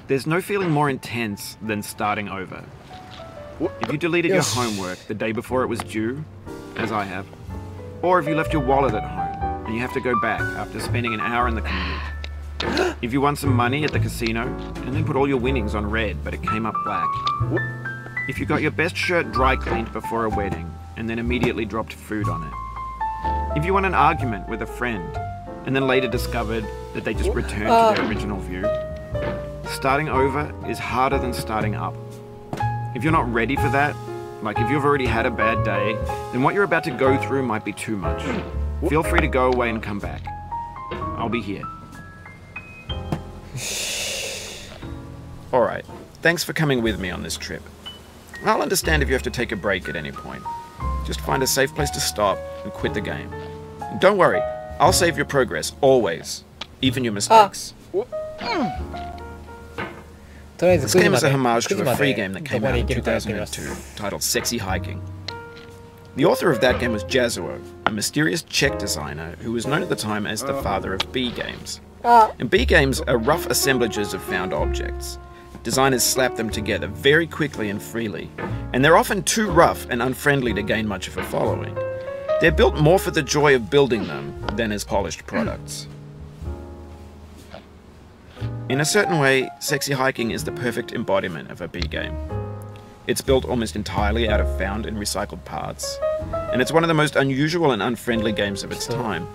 There's no feeling more intense than starting over. If you deleted your homework the day before it was due, as I have, or if you left your wallet at home and you have to go back after spending an hour in the commute. If you won some money at the casino and then put all your winnings on red but it came up black. If you got your best shirt dry cleaned before a wedding and then immediately dropped food on it. If you won an argument with a friend and then later discovered that they just returned to their original view. Starting over is harder than starting up. If you're not ready for that, like if you've already had a bad day, then what you're about to go through might be too much. Feel free to go away and come back. I'll be here. Alright, thanks for coming with me on this trip. I'll understand if you have to take a break at any point. Just find a safe place to stop and quit the game. And don't worry, I'll save your progress, always. Even your mistakes. This game is a homage to a free game that came out in 2002, titled Sexy Hiking. The author of that game was Jazuo, a mysterious Czech designer who was known at the time as the father of B games. And B games are rough assemblages of found objects. Designers slap them together very quickly and freely, and they're often too rough and unfriendly to gain much of a following. They're built more for the joy of building them than as polished products. In a certain way, Sexy Hiking is the perfect embodiment of a B game. It's built almost entirely out of found and recycled parts, and it's one of the most unusual and unfriendly games of its time.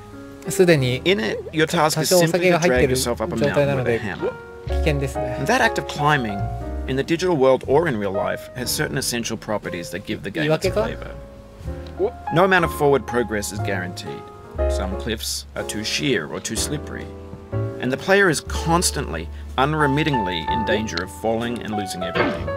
In it, your task is simply to drag yourself up a mountain with a hammer. And that act of climbing, in the digital world or in real life, has certain essential properties that give the game its flavor. No amount of forward progress is guaranteed. Some cliffs are too sheer or too slippery. And the player is constantly, unremittingly in danger of falling and losing everything.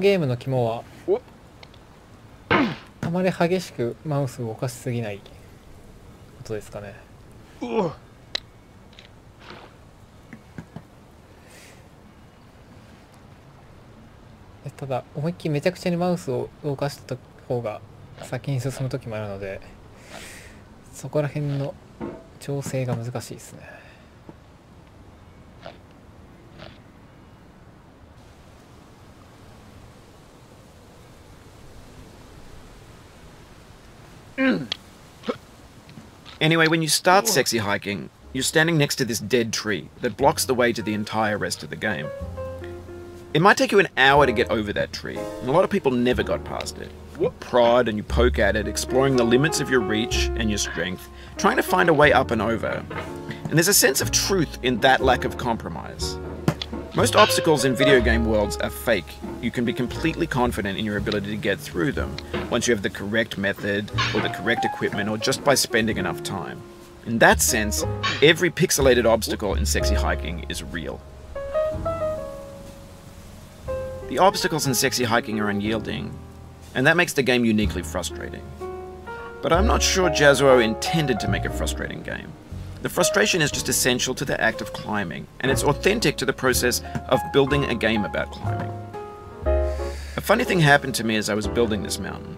This game の肝はあまり激しくマウスを動かしすぎないことですかね。ただ思いっきりめちゃくちゃにマウスを動かした方が先に進む時もあるので、そこら辺の調整が難しいですね。Anyway, when you start Sexy Hiking, you're standing next to this dead tree that blocks the way to the entire rest of the game. It might take you an hour to get over that tree, and a lot of people never got past it. You prod and you poke at it, exploring the limits of your reach and your strength, trying to find a way up and over. And there's a sense of truth in that lack of compromise. Most obstacles in video game worlds are fake. You can be completely confident in your ability to get through them once you have the correct method or the correct equipment or just by spending enough time. In that sense, every pixelated obstacle in Sexy Hiking is real. The obstacles in Sexy Hiking are unyielding, and that makes the game uniquely frustrating. But I'm not sure Jazuo intended to make a frustrating game. The frustration is just essential to the act of climbing, and it's authentic to the process of building a game about climbing. A funny thing happened to me as I was building this mountain.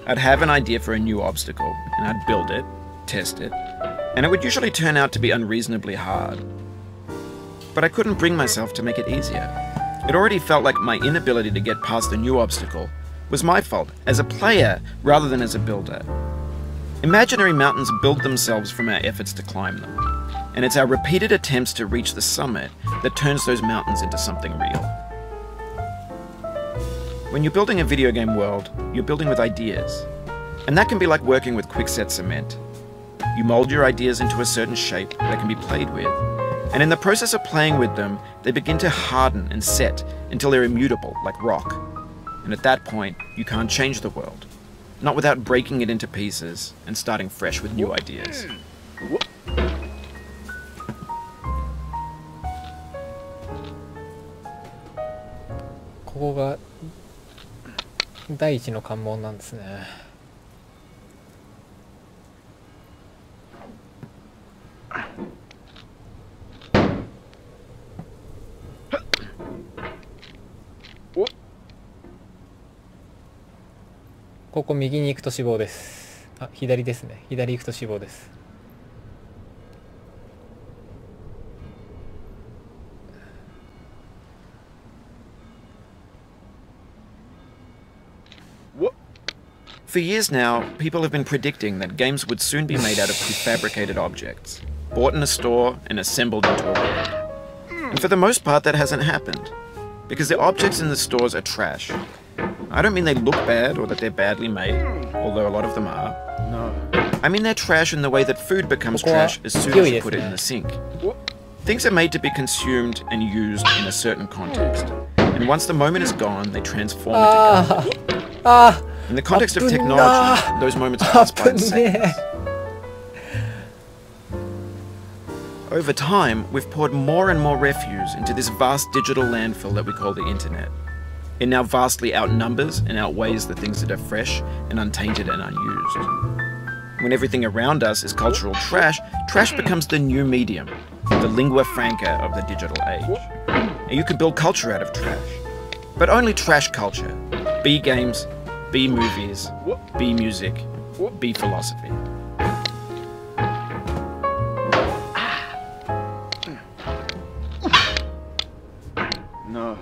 I'd have an idea for a new obstacle, and I'd build it, test it, and it would usually turn out to be unreasonably hard. But I couldn't bring myself to make it easier. It already felt like my inability to get past the new obstacle was my fault as a player rather than as a builder. Imaginary mountains build themselves from our efforts to climb them, and it's our repeated attempts to reach the summit that turns those mountains into something real. When you're building a video game world, you're building with ideas, and that can be like working with quickset cement. You mold your ideas into a certain shape that can be played with, And in the process of playing with them, they begin to harden and set until they're immutable, like rock. And at that point, you can't change the world. Not without breaking it into pieces and starting fresh with new ideas. ここが第一の関門なんですね。ここ右に行くと死亡です。あ、左ですね。左行くと死亡です。For years now, people have been predicting that games would soon be made out of prefabricated objects, bought in a store and assembled into a world. And for the most part, that hasn't happened, because the objects in the stores are trash. I don't mean they look bad or that they're badly made, although a lot of them are. No. I mean they're trash in the way that food becomes trash as soon as you put it in the sink. Things are made to be consumed and used in a certain context, and once the moment is gone, they transform into garbage. In the context of technology, those moments pass by in seconds. Over time, we've poured more and more refuse into this vast digital landfill that we call the internet. It now vastly outnumbers and outweighs the things that are fresh and untainted and unused. When everything around us is cultural trash, trash becomes the new medium, the lingua franca of the digital age. And you can build culture out of trash. But only trash culture. B games, B movies, B music, B philosophy. No.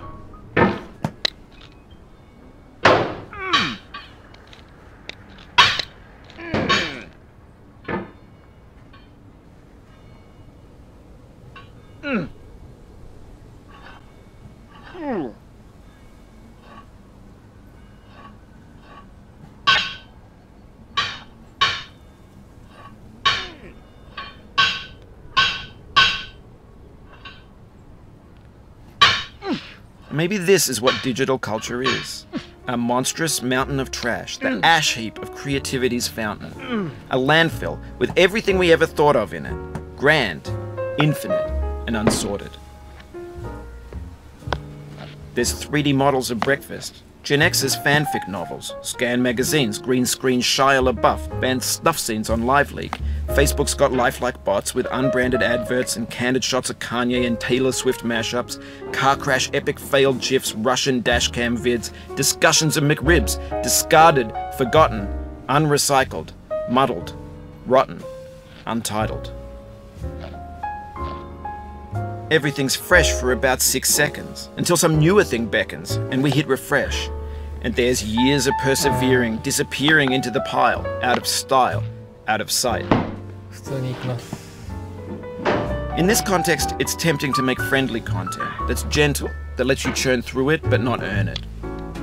Maybe this is what digital culture is. A monstrous mountain of trash, the ash heap of creativity's fountain. A landfill with everything we ever thought of in it. Grand, infinite, and unsorted. There's 3D models of breakfast, Gen X's fanfic novels, scan magazines, green screen Shia LaBeouf, banned snuff scenes on LiveLeak. Facebook's got lifelike bots with unbranded adverts and candid shots of Kanye and Taylor Swift mashups, car crash epic failed GIFs, Russian dashcam vids, discussions of McRibs, discarded, forgotten, unrecycled, muddled, rotten, untitled. Everything's fresh for about 6 seconds, until some newer thing beckons, and we hit refresh. And there's years of persevering, disappearing into the pile, out of style, out of sight. In this context, it's tempting to make friendly content that's gentle, that lets you churn through it but not earn it.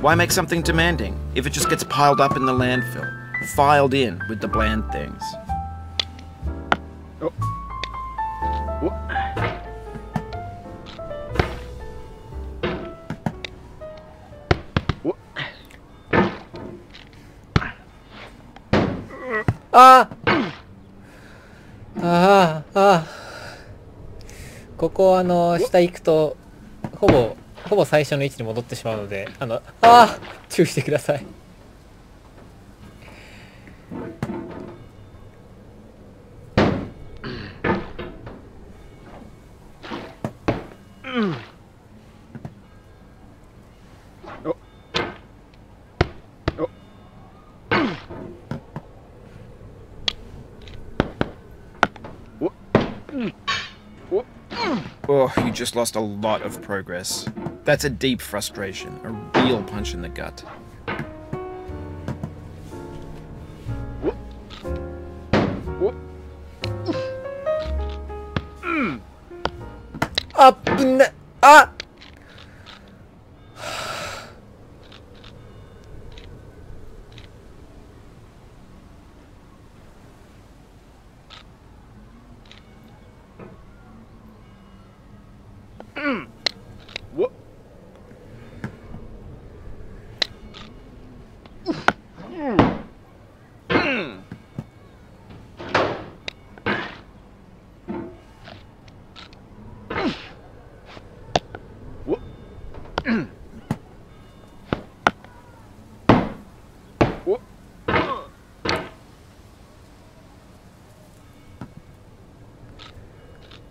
Why make something demanding if it just gets piled up in the landfill, filed in with the bland things? Oh.ここ下行くとほぼ最初の位置に戻ってしまうので注意してください。Oh, you just lost a lot of progress. That's a deep frustration, a real punch in the gut.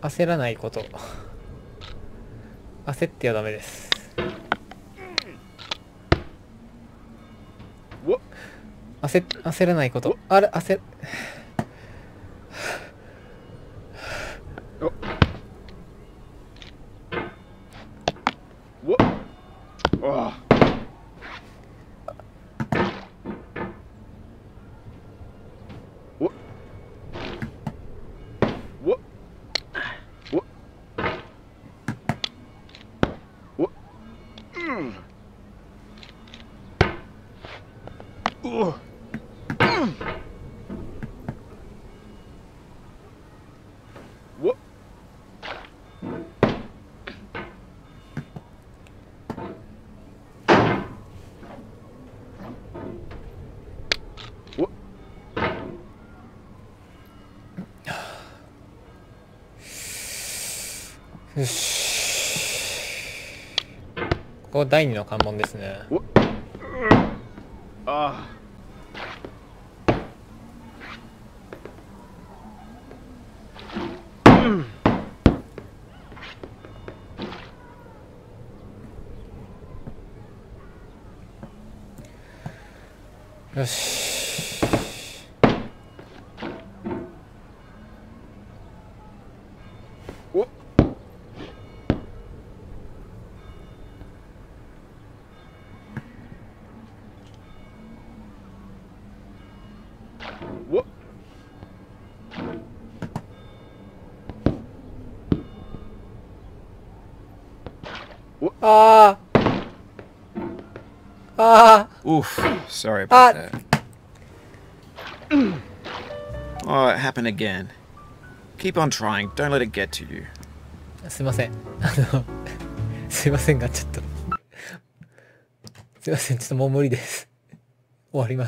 焦らないこと。焦ってはダメです。焦らないこと。あれ、よし。ここ第2の関門ですね。よし。Oof, sorry about that. Oh, it happened again. Keep on trying, don't let it get to you. すいません。すいませんが、ちょっと。すいません、ちょっともう無理です。終わります。